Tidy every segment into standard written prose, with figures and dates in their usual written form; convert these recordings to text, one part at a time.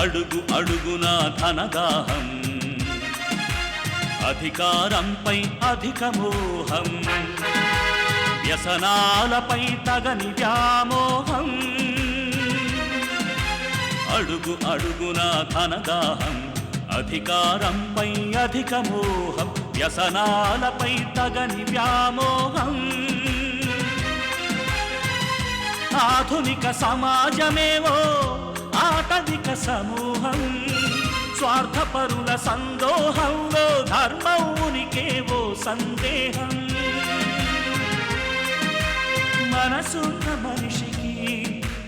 అడుగు అడుగున ధనదాహం, అధికారంపై అధిక మోహం, వ్యసనాలపై తగని వ్యామోహం. అడుగు అడుగున ధనదాహం, అధికారంపై అధిక మోహం, వ్యసనాలపై తగని వ్యామోహం. ఆధునిక సమాజమేవో ఆటవిక సమూహం, స్వార్థపరుల సందోహంలో ధర్మం ఉనికేవో సందేహం. మనసున్న మనిషికి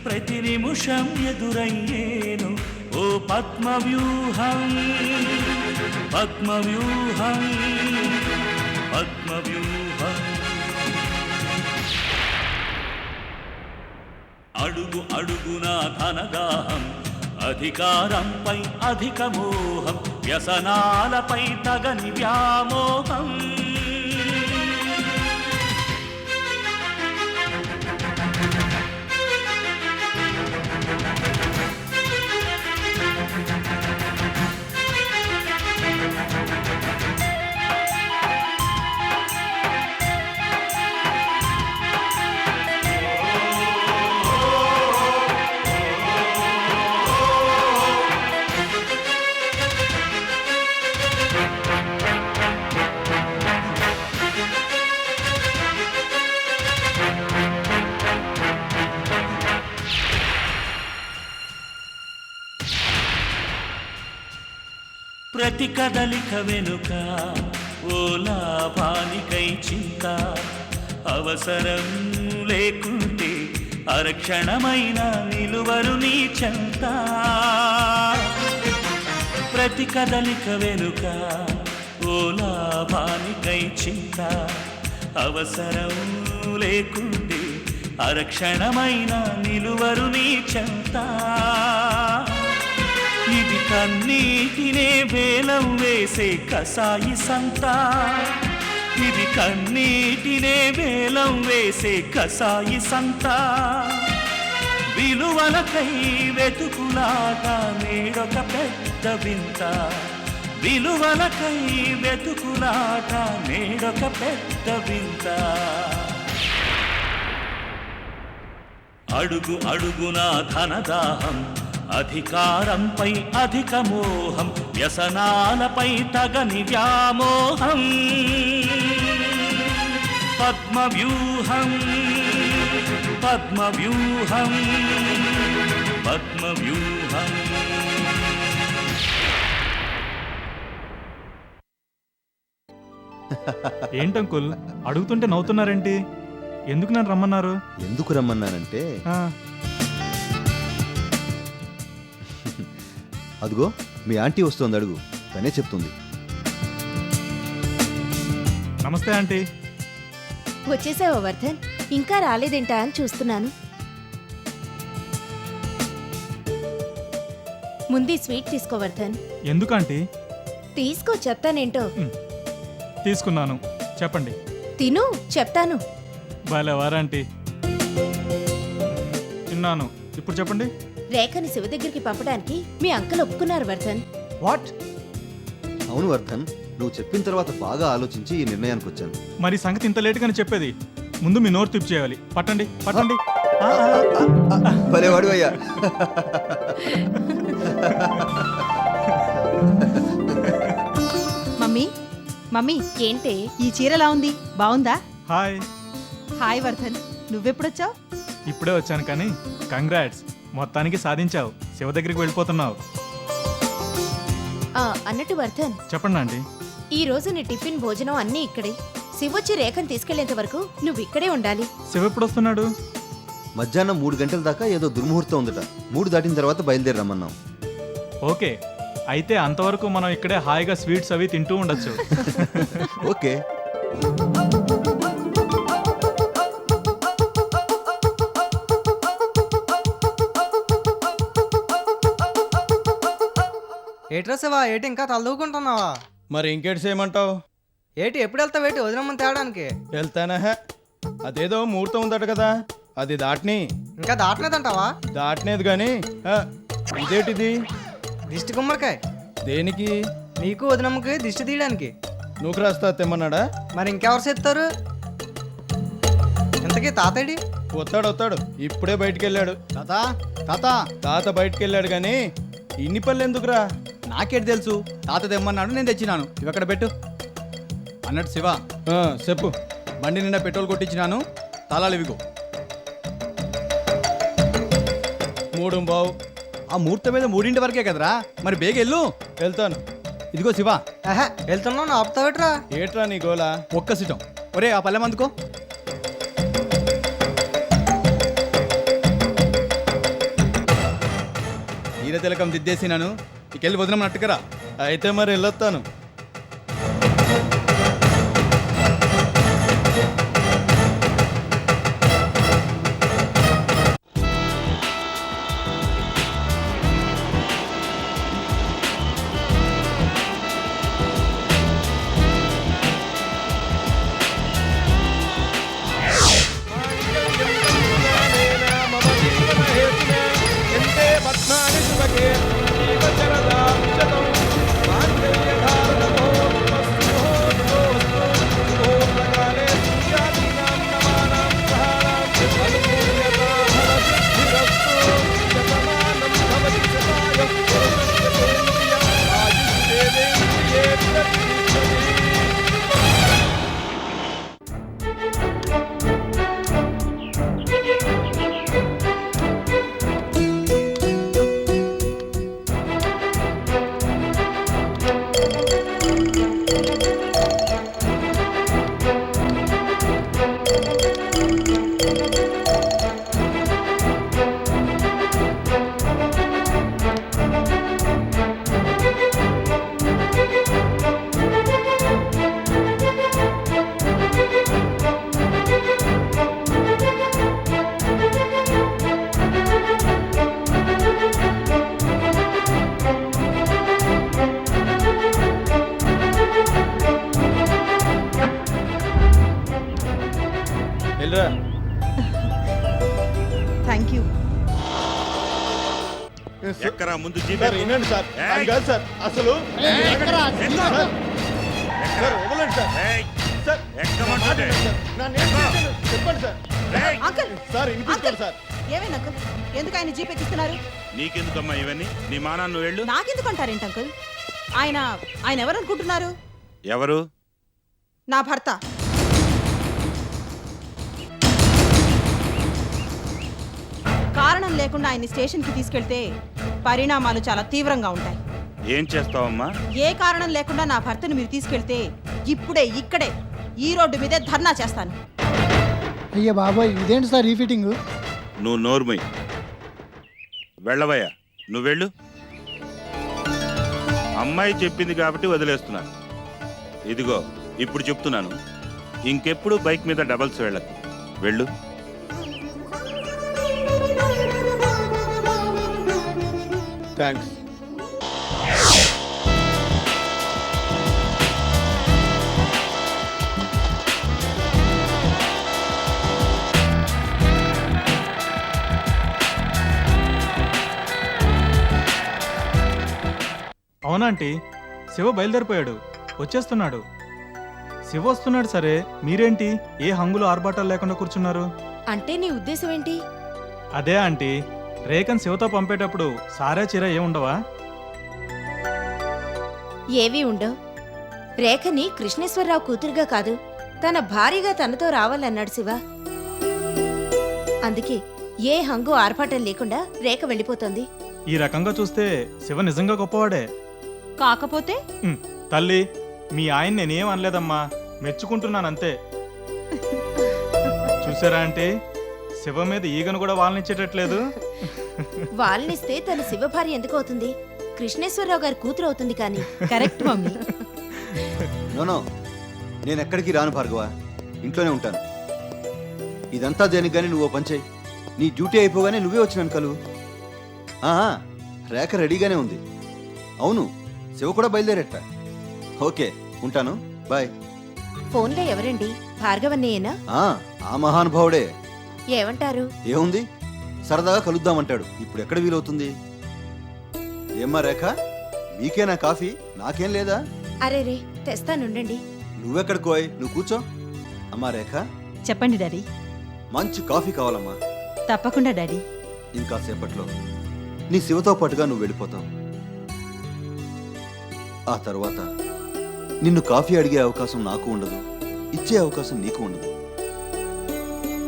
ప్రతి నిమిషం ఎదురయ్యేను ఓ పద్మవ్యూహం, పద్మవ్యూహం, పద్మవ్యూహం. అడుగు అడుగున ధనదాహం, అధికారంపై అధిక మోహం, వ్యసనాలపై తగని వ్యామోహం. ప్రతి కదలిక వెనుక ఓ లాభానికై చింత, అవసరం లేకుంటే అరక్షణమైన నిలువరు నీ చెంత. ప్రతి కదలిక వెనుక ఓ లాభానికై చింత, అవసరం లేకుంటే అరక్షణమైన నిలువరు నీ చెంత. ఇది కన్నీటినే వేలం వేసే కసాయి సంత, ఇది కన్నీటినే వేలం వేసే కసాయి సంత. విలువలకై వెతుకులాట నేడొక పెద్ద వింత, విలువలకై వెతుకులాట నేడొక పెద్ద వింత. అడుగు అడుగున ధనదాహం, అధికారంపై అధిక మోహం, వ్యసనాలపై తగని వ్యామోహం. పద్మవ్యూహం, పద్మవ్యూహం, పద్మవ్యూహం. ఏంటంకుల్ అడుగుతుంటే నవ్వుతున్నారేంటి? ఎందుకు నన్ను రమ్మన్నారు? ఎందుకు రమ్మన్నానంటే అదిగో మీ ఆంటీ వస్తుంది, అడుగు, తనే చెప్తుంది. నమస్తే ఆంటీ. వచ్చేసావా వర్ధన్? ఇంకా రాలేదేంటా అని చూస్తున్నాను. ముందు స్వీట్ తీసుకో వర్ధన్. ఎందుకు ఆంటీ? తీసుకో, చెప్తానేంటో. తీసుకున్నాను, చెప్పండి. తిను, చెప్తాను. బాలేవారాంటీ? తిన్నాను, ఇప్పుడు చెప్పండి. రేఖని శివ దగ్గరికి పంపడానికి మీ అంకల్ ఒప్పుకున్నారు వర్ధన్. వాట్? అవును వర్ధన్, నువ్వు చెప్పిన తర్వాత బాగా ఆలోచించి ఈ నిర్ణయానికి వచ్చాను. మరి సంగతి ఇంత లేటుగానే చెప్పేది? ముందు మీ నోరు తిప్పి చేయాలి. పట్టండి, పట్టండి. భలేవాడు అయ్యా. మమ్మీ, మమ్మీ, ఏంటే ఈ చీర ఎలా ఉంది? బాగుందా? హాయ్. హాయ్ వర్ధన్, నువ్వెప్పుడొచ్చావు? ఇప్పుడే వచ్చాను, కానీ కంగ్రాట్స్, మొత్తానికి సాధించావు. శివ దగ్గరికి వెళ్ళిపోతున్నావు. అన్నట్టు వర్ధన్, చెప్పండి ఆంటీ. ఈ రోజు నీ టిఫిన్ భోజనం అన్నీ ఇక్కడే. శివొచ్చి రేఖను తీసుకెళ్లేంత వరకు నువ్వు ఇక్కడే ఉండాలి. శివ ఎప్పుడు వస్తున్నాడు? మధ్యాహ్నం 3 గంటల దాకా ఏదో దుర్ముహూర్తం ఉందట. 3 దాటిన తర్వాత బయలుదేరి రమ్మన్నాం. ఓకే, అయితే అంతవరకు మనం ఇక్కడే హాయిగా స్వీట్స్ అవి తింటూ ఉండొచ్చు. ఓకే. ఏట్రా శివా, ఏటి ఇంకా తలదూకుంటున్నావా? మరి ఇంకేటి చేయమంటావు? ఏటి ఎప్పుడు వెళ్తావేటి వదినమ్మని తేడానికి? వెళ్తానా? అదేదో ముహూర్తం ఉందట కదా, అది దాటిని. ఇంకా దాటలేదంటావా? దాటనేది కానీ ఇదేటిది దిష్టి గుమ్మడికాయ దేనికి? నీకు వదినమ్మకి దిష్టి తీయడానికి. నువ్వు రాస్తా తెమ్మన్నాడా? మరి ఇంకెవరు చేస్తారు? ఇంతకీ తాతయ్యడి? వస్తాడు ఇప్పుడే బయటికి వెళ్ళాడు. తాత తాత బయటికి వెళ్ళాడు కానీ ఇన్ని పళ్ళు ఎందుకురా? నాకేటి తెలుసు, తాత తెమ్మన్నాడు, నేను తెచ్చినాను. ఇవి అక్కడ పెట్టు. అన్నట్టు శివ, చెప్పు. బండి నిండా పెట్రోల్ కొట్టించినాను, తాళాలు ఇవిగో. 3:15. ఆ ముహూర్తం మీద 3 వరకే కదరా, మరి బేగ వెళ్ళు. వెళ్తాను. ఇదిగో శివ, ఆహా, వెళ్తున్నావు నా ఆపుతావేట్రా? ఏట్రా నీ గోలా? ఒక్క సిటం. ఒరే ఆ పల్లెం అందుకో. హీర తిలకం దిద్దేసినాను, ఇకెళ్ళి వదినమ్మన్నట్టుకరా. అయితే మరి వెళ్ళొస్తాను. వెళ్ళరా. Thank you. ఎక్కరా ముందు సార్ వినండి సార్, అది కాదు సార్ అసలు. సార్ వదలండి సార్. సార్ ఎక్కమంటుంటే నన్ను ఏం చేశాను? చెప్పండి సార్. అంకుల్ సార్ వినిపించుకోండి సార్. ఏమైంది అంకుల్? ఎందుకు ఆయన జీప్ ఎక్కిస్తున్నారు? నీకెందుకమ్మా ఇవన్నీ? నీ మానాన్ని నువ్వు వెళ్ళు. నాకెందుకు అంటారేంటి అంకుల్? ఆయన ఆయన ఎవరు అనుకుంటున్నారు? ఎవరు? నా భర్త. కారణం లేకుండా ఆయన్ని స్టేషన్కి తీసుకెళ్తే పరిణామాలు చాలా తీవ్రంగా ఉంటాయి. ఏం చేస్తావమ్మా? ఏ కారణం లేకుండా నా భర్తను మీరు తీసుకెళ్తే ఇప్పుడే ఇక్కడే ఈ రోడ్డు మీదే ధర్నా చేస్తాను. అయ్యా బాబాయ్, ఇదేంటి సార్ ఈ ఫిట్టింగ్? నువ్వు నోర్మై వెళ్ళవయ్యా. నువ్వు వెళ్ళు. అమ్మాయి చెప్పింది కాబట్టి వదిలేస్తున్నాను. ఇదిగో ఇప్పుడు చెప్తున్నాను, ఇంకెప్పుడు బైక్ మీద డబల్స్ వెళ్ళకు. వెళ్ళు. థ్యాంక్స్. అవునా ఆంటీ, శివ బయలుదేరిపోయాడు, వచ్చేస్తున్నాడు. శివ వస్తున్నాడు సరే, మీరేంటి ఏ హంగులు ఆర్భాటాలు లేకుండా కూర్చున్నారు? అంటే నీ ఉద్దేశం ఏంటి? అదే ఆంటీ, రేఖన్ శివతో పంపేటప్పుడు సారా చీర ఏముండవా? ఏవీ ఉండవు. రేఖని కృష్ణేశ్వరరావు కూతురుగా కాదు, తన భార్యగా తనతో రావాలన్నాడు శివ. అందుకే ఏ హంగు ఆర్భాటం లేకుండా రేఖ వెళ్ళిపోతోంది. ఈ రకంగా చూస్తే శివ నిజంగా గొప్పవాడే. కాకపోతే తల్లి, మీ ఆయన నేనేం అనలేదమ్మా, మెచ్చుకుంటున్నానంతే. చూసారా అంటే శివ మీద ఈగను కూడా వాళ్ళనిచ్చేటట్లేదు. వాళ్ళనిస్తే తన శివ భార్య ఎందుకు అవుతుంది? కృష్ణేశ్వరరావు గారి కూతురు అవుతుంది. కానీ కరెక్ట్ మమ్మీ. నోనో, నేను ఎక్కడికి రాను భార్గవ, ఇంట్లోనే ఉంటాను. ఇదంతా దేనికి కానీ నువ్వు పని చేయి. నీ డ్యూటీ అయిపోగానే నువ్వే వచ్చినాను కలువు. రేఖ రెడీగానే ఉంది. అవును, శివ కూడా బయలుదేరట. ఓకే, ఉంటాను, బాయ్. ఫోన్లో ఎవరండి? భార్గవన్నయ్యేనా? ఆ మహానుభావుడే. ఏమంటారు? ఏముంది, సరదాగా కలుద్దామంటాడు. ఇప్పుడు ఎక్కడ వీలవుతుంది? ఏమ్మా రేఖ, మీకేనా కాఫీ? నాకేం లేదా? అరే రే తెస్తానుండండి. నువ్వెక్కడికోయ్, నువ్వు కూర్చో. అమ్మా రేఖ, చెప్పండి డాడీ. మంచి కాఫీ కావాలమ్మా. తప్పకుండా డాడీ. ఇంకా సేపట్లో నీ శివతో పాటుగా నువ్వు వెళ్ళిపోతావు. ఆ తర్వాత నిన్ను కాఫీ అడిగే అవకాశం నాకు ఉండదు, ఇచ్చే అవకాశం నీకు ఉండదు.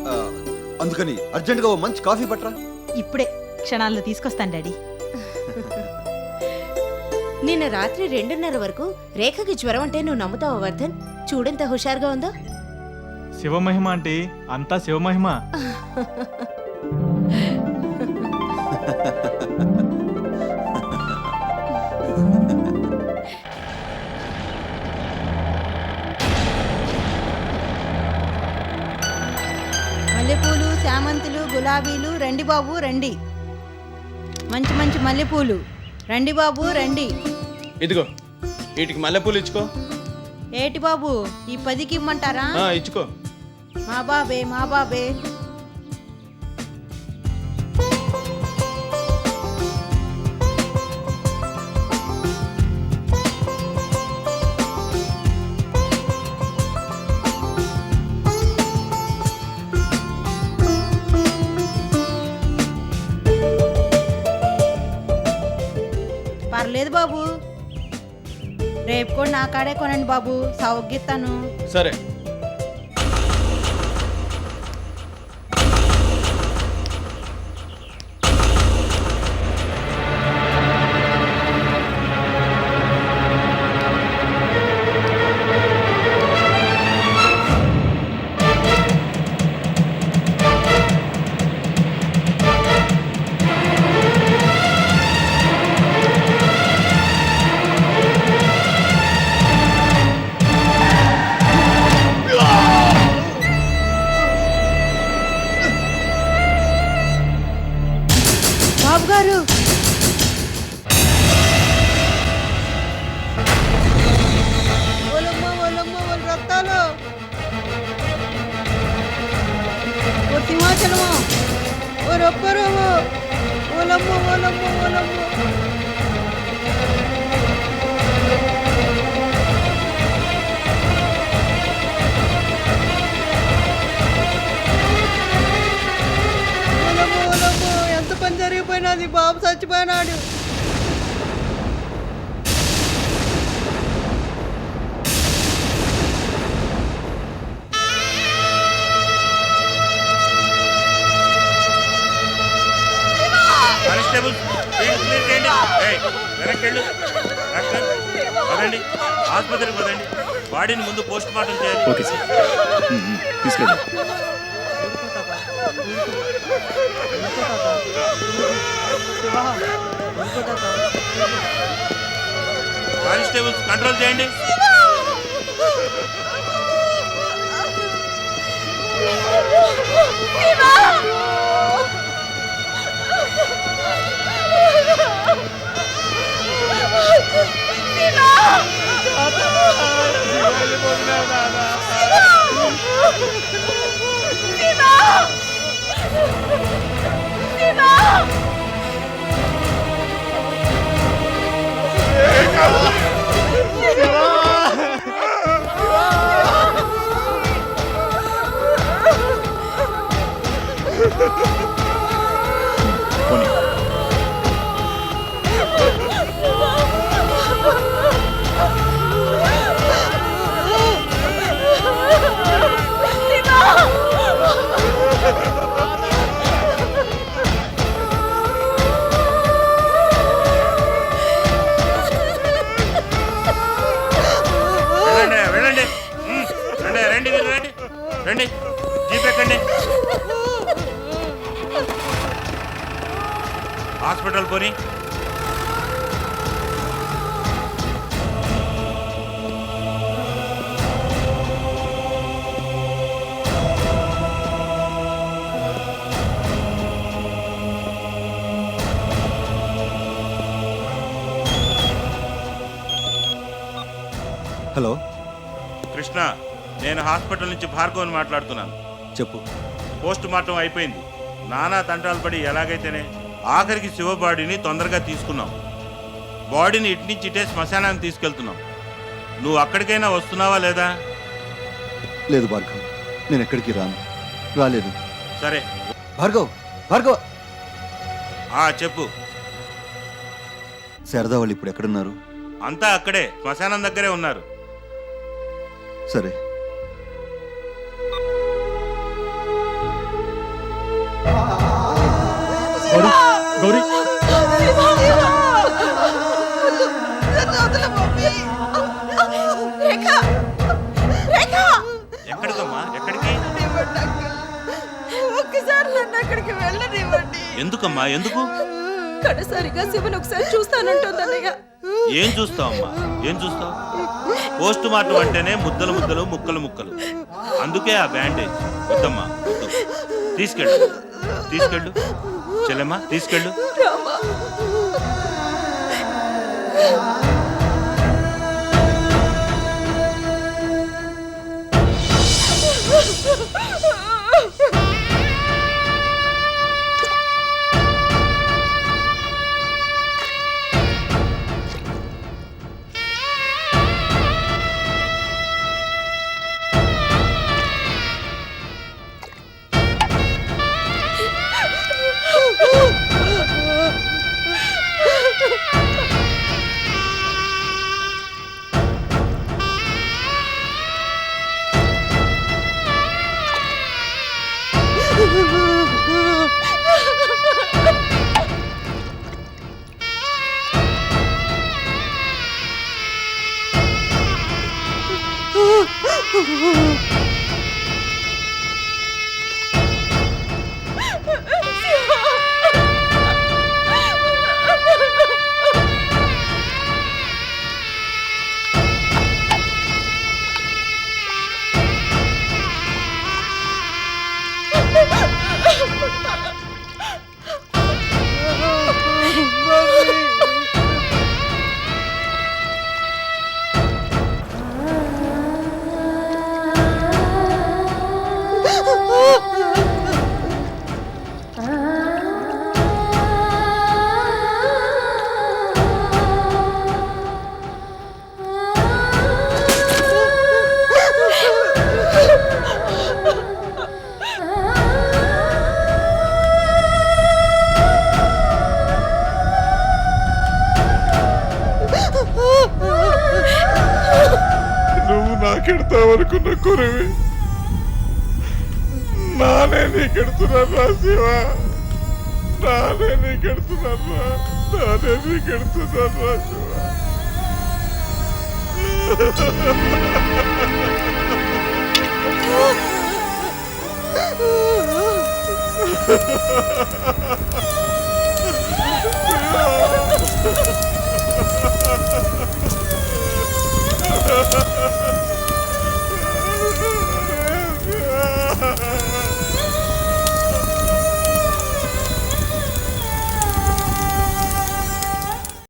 ఆ, అందుకని అర్జెంటుగా ఓ మంచి కాఫీ పట్రా. ఇప్పుడే క్షణాల్లో తీసుకొస్తాను డాడీ. నిన్న రాత్రి 2:30 వరకు రేఖకి జ్వరం అంటే నువ్వు నమ్ముతావా వర్ధన్? చూడెంత హుషారుగా ఉందో. శివమహిమ అంటే అంతా శివమహిమ. మల్లెపూలు, శామంతులు, గులాబీలు రండి బాబు రండి. మంచి మంచి మల్లెపూలు రండి బాబు రండి. ఇదిగో వీటికి మల్లెపూలు ఇచ్చుకో. ఏటి బాబు ఈ 10కి ఇమ్మంటారా? ఇచ్చుకో. మా బాబే మా బాబే. పర్లేదు బాబు, రేపు కూడా నా కాడే కొనండి బాబు, సౌగిస్తాను. సరే. బాబు గారు రక్తాలు ఓ సింహాచలమా ఓ రొప్పరము ఓలమ్మ ఓలమ్మ ఓలమ్మ. ఎంత పని జరిగిపోయినది, బాబు చచ్చిపోయినాడు. కానిస్టేబుల్ ఫీల్డ్ క్లియర్ చేయండి. ఏయ్, వెనక్కి వెళ్ళు. డాక్టర్ పదండి, ఆసుపత్రికి పదండి. బాడీని ముందు పోస్ట్ మార్టం చేయాలి. Okay sir. తీసుకెళ్ళండి. కానిస్టేబుల్స్ కంట్రోల్ చేయండి. పోనీ. వెళ్ళండి వెళ్ళండి. రండి రండి మీరు రండి రండి. జీప్ ఎక్కండి. హాస్పిటల్ పోనీ. హలో, కృష్ణ, నేను హాస్పిటల్ నుంచి భార్గవని మాట్లాడుతున్నాను. చెప్పు. పోస్ట్ మార్టం అయిపోయింది. నానా తంటాలు పడి ఎలాగైతేనే ఆఖరికి శివ బాడీని తొందరగా తీసుకున్నాం. బాడీని ఇటు నుంచి ఇటే శ్మశానానికి తీసుకెళ్తున్నాం. నువ్వు అక్కడికైనా వస్తున్నావా లేదా? లేదు భార్గవ్, నేను ఎక్కడికి రాలేదు. సరే భార్గవ్, భార్గవ్, చెప్పు. శారదా వాళ్ళు ఇప్పుడు ఎక్కడున్నారు? అంతా అక్కడే శ్మశానం దగ్గరే ఉన్నారు. సరే. గౌరీ, ఎక్కడికమ్మా? ఎక్కడికి? ఒక్కసారి నన్ను అక్కడికి వెళ్ళనివ్వండి. ఎందుకమ్మా? ఎందుకు? కడసారిగా శివన్ ఒకసారి చూస్తానంటుందన్నయ్య. ఏం చూస్తావమ్మా? ఏం చూస్తావు? పోస్ట్ మార్టం అంటేనే ముద్దలు ముద్దలు, ముక్కలు ముక్కలు. అందుకే ఆ బ్యాండేజ్. వద్దమ్మా, వద్దు. తీసుకెళ్ళు, తీసుకెళ్ళు చెల్లెమ్మా, తీసుకెళ్ళు. నువ్వు నాకెడతావనుకున్న కొరవి నానే నీకెడుతున్నా శివ, నానే నీకెడుతున్నా, నానే నీకెడుతున్నా శివ.